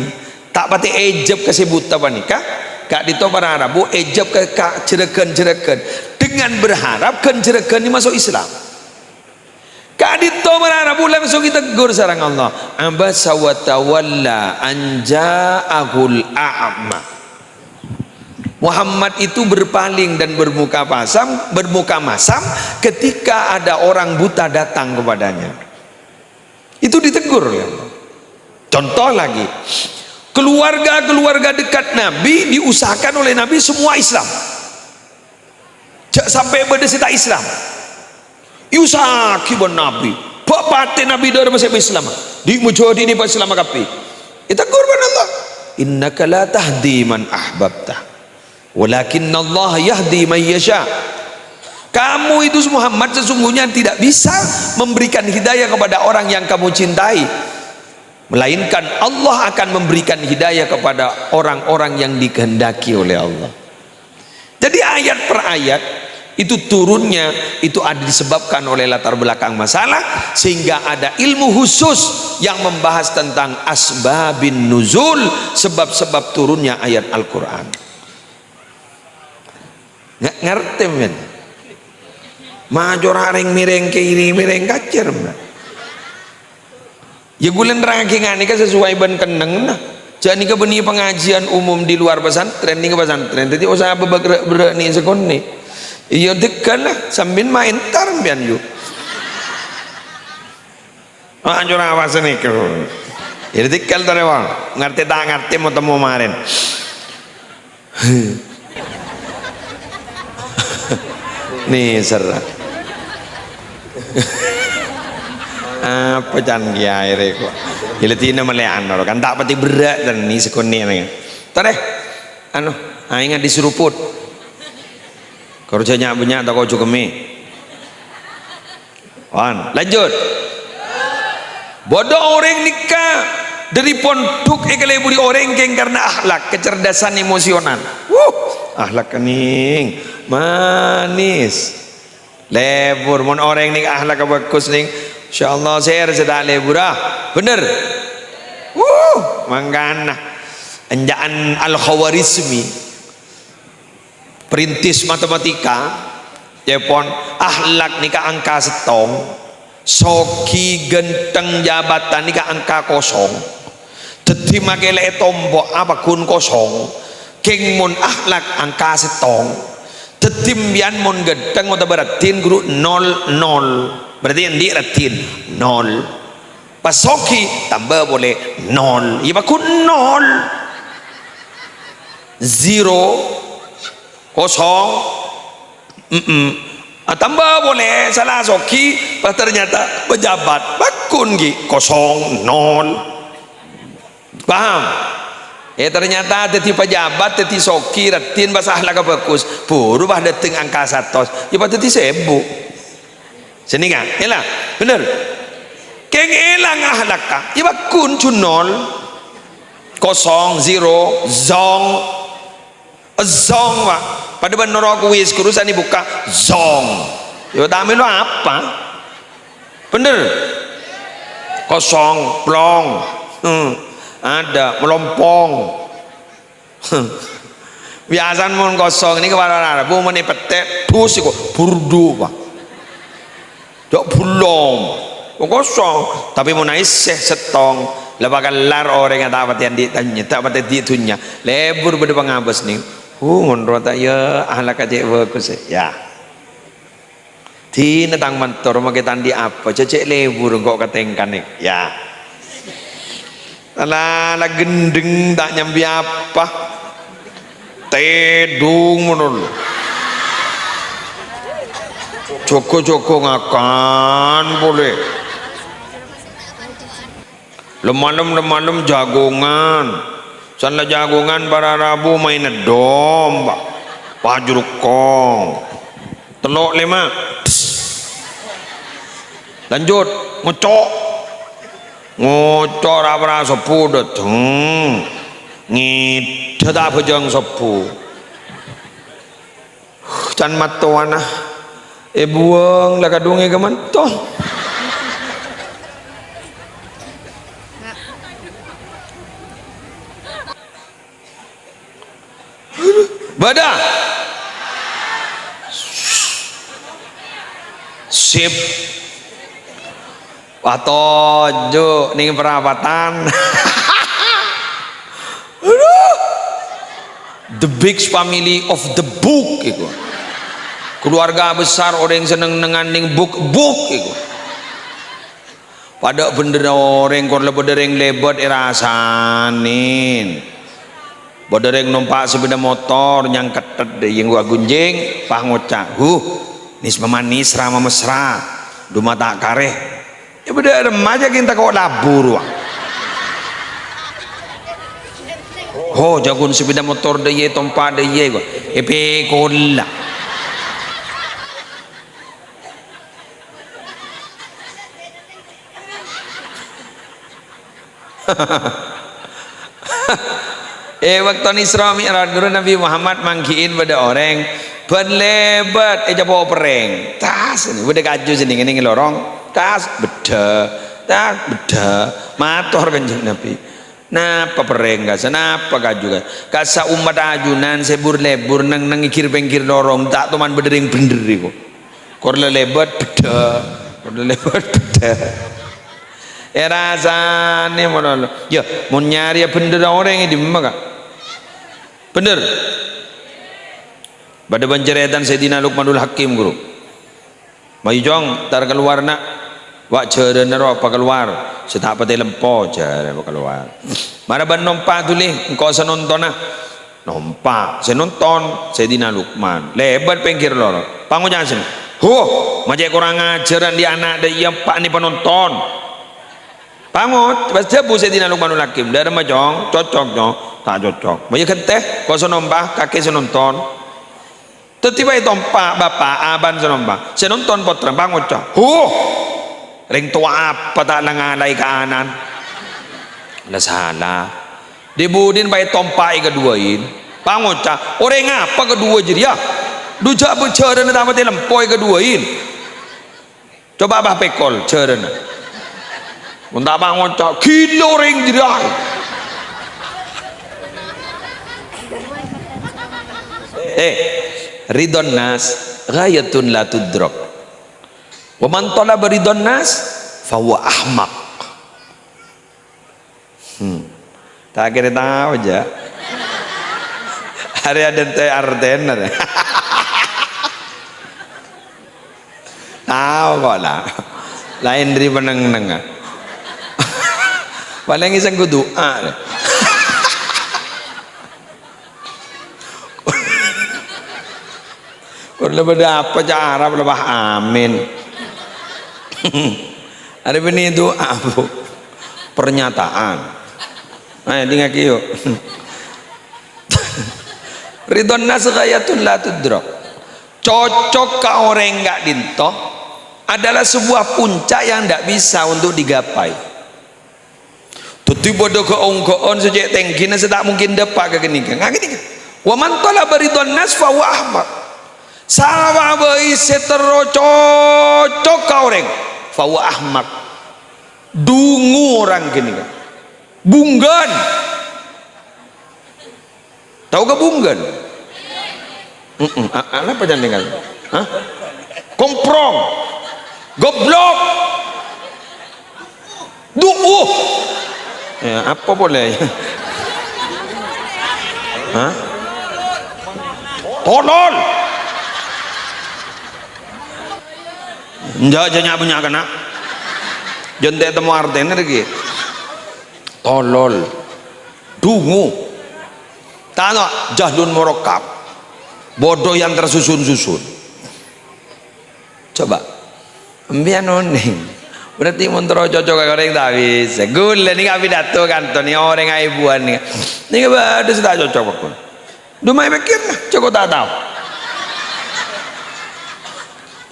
tak pati ejab kasih buta panika, kak dito para Rabu ejab ke kak cereken dengan berharap kan cereken ini masuk Islam. Kak dito para Rabu langsung kita tegur sarang Allah, abasa wa tawalla anja'ahul a'ma. Muhammad itu berpaling dan bermuka masam ketika ada orang buta datang kepadanya. Itu ditegur ya. Contoh lagi, keluarga dekat Nabi diusahakan oleh Nabi semua Islam. Sampai berdesita Islam. Iusahaki Nabi. Bapak Nabi dari masih Islam. Di mujahidin ini pas Islam kapi. Ditegur Allah. Innaka la tahdi man ahbabta. Walakinna Allah yahdi man yasha. Kamu itu Muhammad sesungguhnya tidak bisa memberikan hidayah kepada orang yang kamu cintai, melainkan Allah akan memberikan hidayah kepada orang-orang yang dikehendaki oleh Allah. Jadi ayat per ayat itu turunnya itu ada disebabkan oleh latar belakang masalah, sehingga ada ilmu khusus yang membahas tentang asbabin nuzul, sebab-sebab turunnya ayat Al-Quran. Nggak ngerti men, major haring mireng kiri mireng kacer men. Ya gulen rankingan ini kan sesuai ban keneng nah. Jadi ke beni pengajian umum di luar pesantren ini ke pesantren. Jadi usaha bergerak ni sekon ni. Iya dekat lah sambil main tarbian yuk. Major awas ni ke. Ya dekat tadi wang. Ngerti tak ngerti mau temu kemarin. nih serak apa can kiai reko hilatina malean kan tak pati berat dan ni sekoni nih tare anu ingat diseruput kerjanya banyak tak kau cukup mi lanjut bodoh orang nikah dari pondok ekale budi orang geng karena akhlak kecerdasan emosional akhlak kening manis lebur mon orang ning akhlak bagus ning insyaallah saya sedak lebur bener mangkana anjaan al-khawarizmi perintis matematika Jepon akhlak nika angka setong soki genteng jabatan nika angka kosong dadi makele tombok apa kun kosong keng mun akhlak angka setong dadi mbian mun genteng mata beratin guru 00 berarti yang diratin 0 pas soki tambah boleh 0 ya bakun 0 0 kosong tambah boleh salah soki pas ternyata pejabat bakun gi kosong 0 paham ternyata teti pejabat teti soki ratin bahasa akhlak bagus puru bah dateng angka 100 ya teti sebu sini kan elah bener keng elang akhlak ka ya bakun cu 0 kosong 0 zong zong pak pada benar aku wis kurusan dibuka zong yo tampil lo apa bener kosong plong ada melompong biasa mon kosong ini kepada bu meni petek dus kok burdu pak jok bulong kosong tapi mau naik setong lepas lar orang yang tak pati ditanya tak pati ditunya lebur pada pengabas nih menurut ya ahlak aja bagus ya di netang mentor mau kita di apa cecek lebur kok ketengkan nih ya ala gendeng tak nyambi apa tedung menurut joko-joko ngakan boleh lemalem jagongan sana jagongan para rabu main domba pajurukong telok 5 lanjut ngocok apa sepu dateng ngidata pejang sepu can matuana buang lah kadungi ke mantong badah sip watojo ning perawatan the big family of the book itu keluarga besar orang yang seneng nenganing book itu pada bener orang kor lebedereng lebet irasanin bodereng numpak sepeda motor yang ketet yang gua gunjing pah ngocak nis memanis rama mesra duma tak kareh ya beda remaja kita kau labur jagun sepeda motor deye tompak deye gua epe kola waktu Isra Mi'raj guru Nabi Muhammad mangkiin pada orang berlebat japo pereng tas ini udah kaju sini ini lorong tas beda mator kanjeng Nabi napa pereng gak napa kaju kasa umat ajunan sebur lebur nang ikir pengkir lorong tak teman bedering bener iku kor lebat beda rasane mono ya mun nyari bener orang di mana bener pada banjaretan Sayyidina Luqmanul Hakim guru mayujong tar keluar nak wak jere nero apa keluar setap pete lempo jere apa keluar mara ban nompak tulih engko senonton Nompak, saya nonton Sayyidina Luqman lebat pinggir loro pangu jangan sini macam kurang ajaran di anak dan yang pak ni penonton pangu pas jabu Sayyidina Luqmanul Hakim dari macam cocok dong tak cocok macam kenteh kau senombah kakek senonton tiba-tiba itu pak bapak aban saya nonton potret pangu cok ring tua apa tak langalai ke anan lah salah dibudin baik tompai keduain pangoca orang apa kedua jadi ya dujak berceran tak mati lempoi keduain coba bah pekol ceran untuk pangoca kilo ring jadi ridon nas ghayatun la tudrak wa man talaba ridon nas fahuwa ahmaq tak kira tahu aja hari ada teh arden ada tahu kok lah lain dari meneng-neng paling iseng ku doa kalau beda apa cara lebah amin hari ini doa bu pernyataan ayo dengar yuk ridon nas ghayatun la tudrak cocok ke orang enggak dinto adalah sebuah puncak yang tidak bisa untuk digapai tiba do ke ongkoon sejak tengkina sedak mungkin dapat ke gini kan wa man talaba ridon nas fa huwa ahmaq sawa bai setero cocok ke orang fa huwa ahmaq dungu orang gini kan bunggan tahu ke bunggan apa jangan tinggal komprong goblok ya apa boleh tolol enggak jangan punya kena jontek temu artinya lagi tolol dungu tanah jahlun murakkab bodoh yang tersusun-susun coba ambian oning berarti montro cocok ke orang tak bisa gula ni kami dato kantor ni orang ibuan ni ada sudah cocok pun dumai mikir lah cukup tak tahu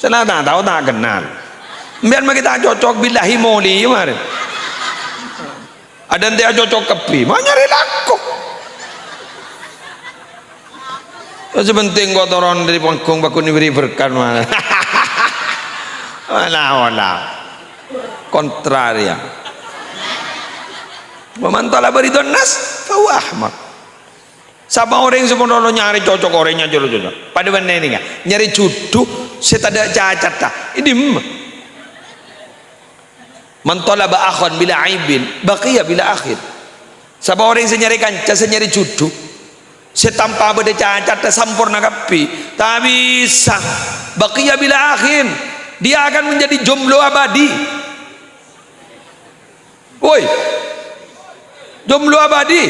saya tak tahu tak kenal ambian kita cocok billahi moli kemarin ada yang cocok kepi mau nyari laku sebenting kotoran dari panggung bakun diberi berkat mana wala kontraria memantala beridon nas fahuwa ahmaq sama orang yang sebenarnya nyari cocok orangnya cocok pada mana ini enggak nyari jodoh saya tak ada cacat tak ini mantala ba'akhon bila aibin baqiya bila akhir sama orang yang nyari kanca saya nyari jodoh saya tanpa beda cacat sempurna kapi tak bisa baqiya bila akhir dia akan menjadi jomblo abadi woi jomblo abadi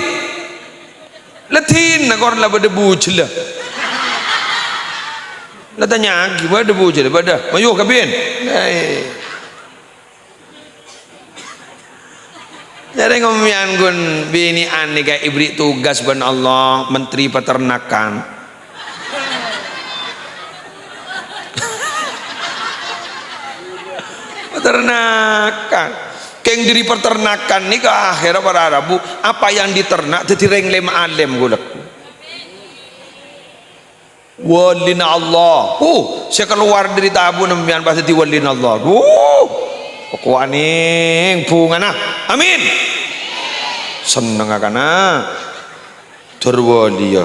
letin nakor lah berdebu celah lah tanya gimana debu celah pada mayuh kabin jadi ngomongin gun bini an ni kayak ibri tugas ban Allah menteri peternakan peternakan keng diri peternakan ni ke akhirnya para Arabu apa yang diternak jadi renglem alem gulak walina Allah saya keluar dari tabun nembian pasti walina Allah kuaning bunga nah amin seneng akana terwali ya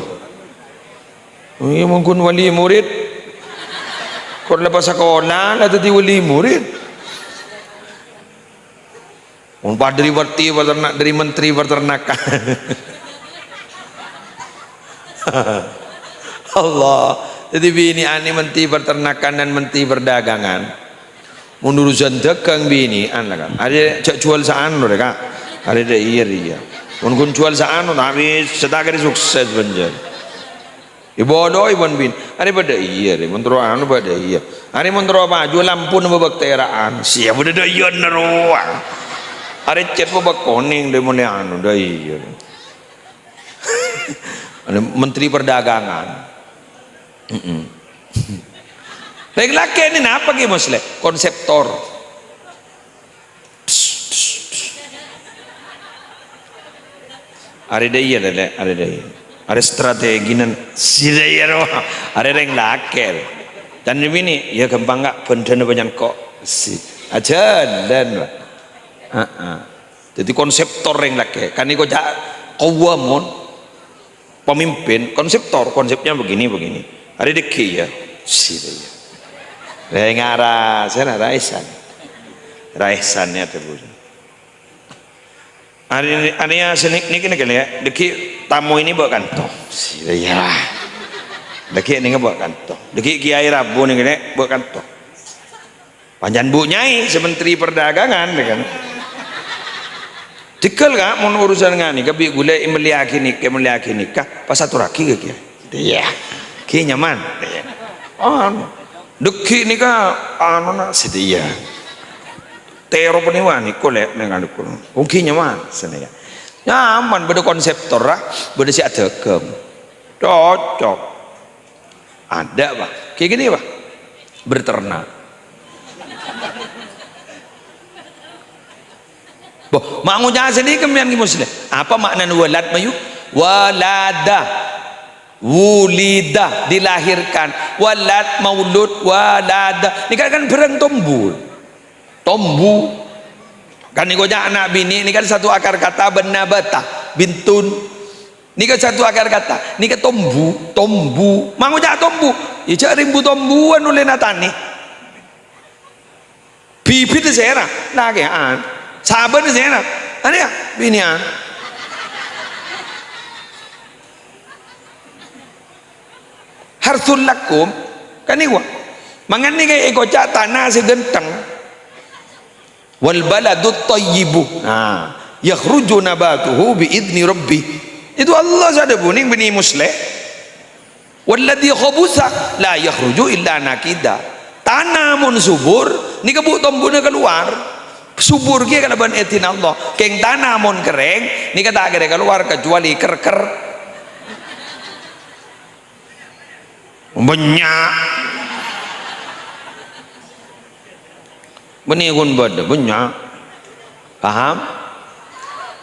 ini mungkin wali murid kalau lepas sekolah lah tadi wali murid umpah dari berti berternak dari menteri peternakan Allah jadi bini ani menteri peternakan dan menteri perdagangan menurut dagang bini an lah kan ada cak jual saan loh kak ada iya kun jual saano tapi setakari sukses banjar ibodo ibon bin ari pada iya re mentro anu pada iya ari mentro apa jual lampu nu bakteraan siap udah iya nero ari cet babak koning de mun anu da iya menteri perdagangan baik laki ini apa ki musle konseptor ada dia ada strategi nan sidaya roh ada reng laker dan ini ya gampang nggak benda banyak kok si aja dan jadi konseptor reng laker kan ini kok kawamun pemimpin konseptor konsepnya begini ada deki ya sidaya reng arah saya raisannya terus Ania senik nih kene ya, deki tamu ini bawa kantong, ya, deki ini bawa kantong, deki kiai rabu nih kene bawa kantong, panjang bu nyai sementri perdagangan, kan, cikal gak mau urusan ngani, kabi gule meliaki nikah, pas satu raki gak kiai, ya, kiai nyaman, deki nikah, nak sedia. Tero peniwan kolek dengan dukun mungkin nyaman senaya nyaman beda konseptor lah beda si adegem cocok ada pak kayak gini pak berternak boh mau jangan sedih kemudian muslim apa makna walad mayu walada wulida dilahirkan walad maulud walada ini kan berang tombul tombu kan ini anak bini ini kan satu akar kata benabata bintun ini kan satu akar kata ini kan tombu mau jak tombu ya cak rimbu tombuan oleh natani bibit sera nagean sabar sera ada ya binian harsul lakum kan ini wah mangan ini kayak ekocak tanah segenteng wal baladut thayyibu yakhruju nabatuhu biidzni rabbih itu Allah sada buning bini musleh walladhi khabutha la yakhruju illa nakida tanah mun subur ni kebu tombuna keluar subur ki kalaban etin Allah keng tanah mun kering ni kata agak keluar kecuali ker banyak benih beda banyak paham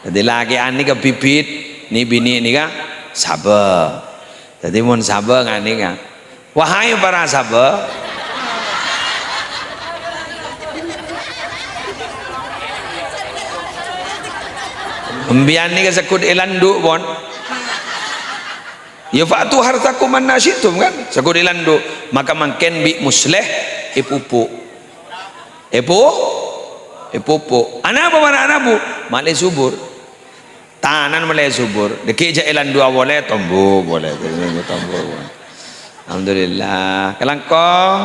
jadi laki ani ke bibit ni bini ni kan sabar jadi mun sabar ngani kan wahai para sabar embian ni ke sekut ilandu pon ya fa'tu hartakum manasyitum kan sekut ilandu maka mangken bi musleh ipupu Epopo anak apa mana anak bu malai subur tanan malai subur deki jailan dua boleh tombo boleh tombo alhamdulillah kelangkong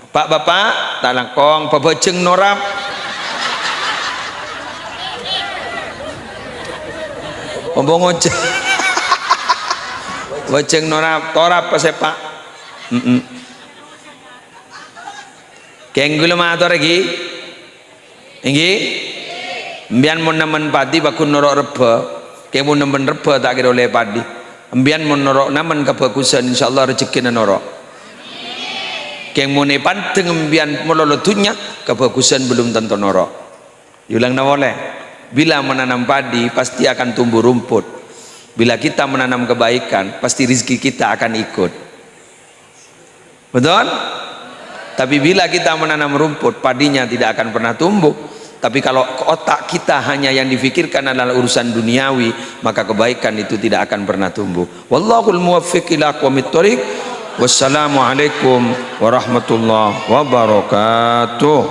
bapak tak langkong pebeceng norap pembongoceng beceng norap torap pasepak keng gula matur lagi inggi mbian mun nemen padi bakun norok reba keng mun nemen reba tak kira oleh padi mbian mun norok namen kebagusan insyaallah rezeki norok keng mun panteng mbian melolotunya kebagusan belum tentu norok yulang na boleh bila menanam padi pasti akan tumbuh rumput bila kita menanam kebaikan pasti rezeki kita akan ikut betul. Tapi bila kita menanam rumput, padinya tidak akan pernah tumbuh. Tapi kalau otak kita hanya yang difikirkan adalah urusan duniawi, maka kebaikan itu tidak akan pernah tumbuh. Wallahul muwaffiq ila aqwamit thoriq. Wassalamualaikum warahmatullahi wabarakatuh.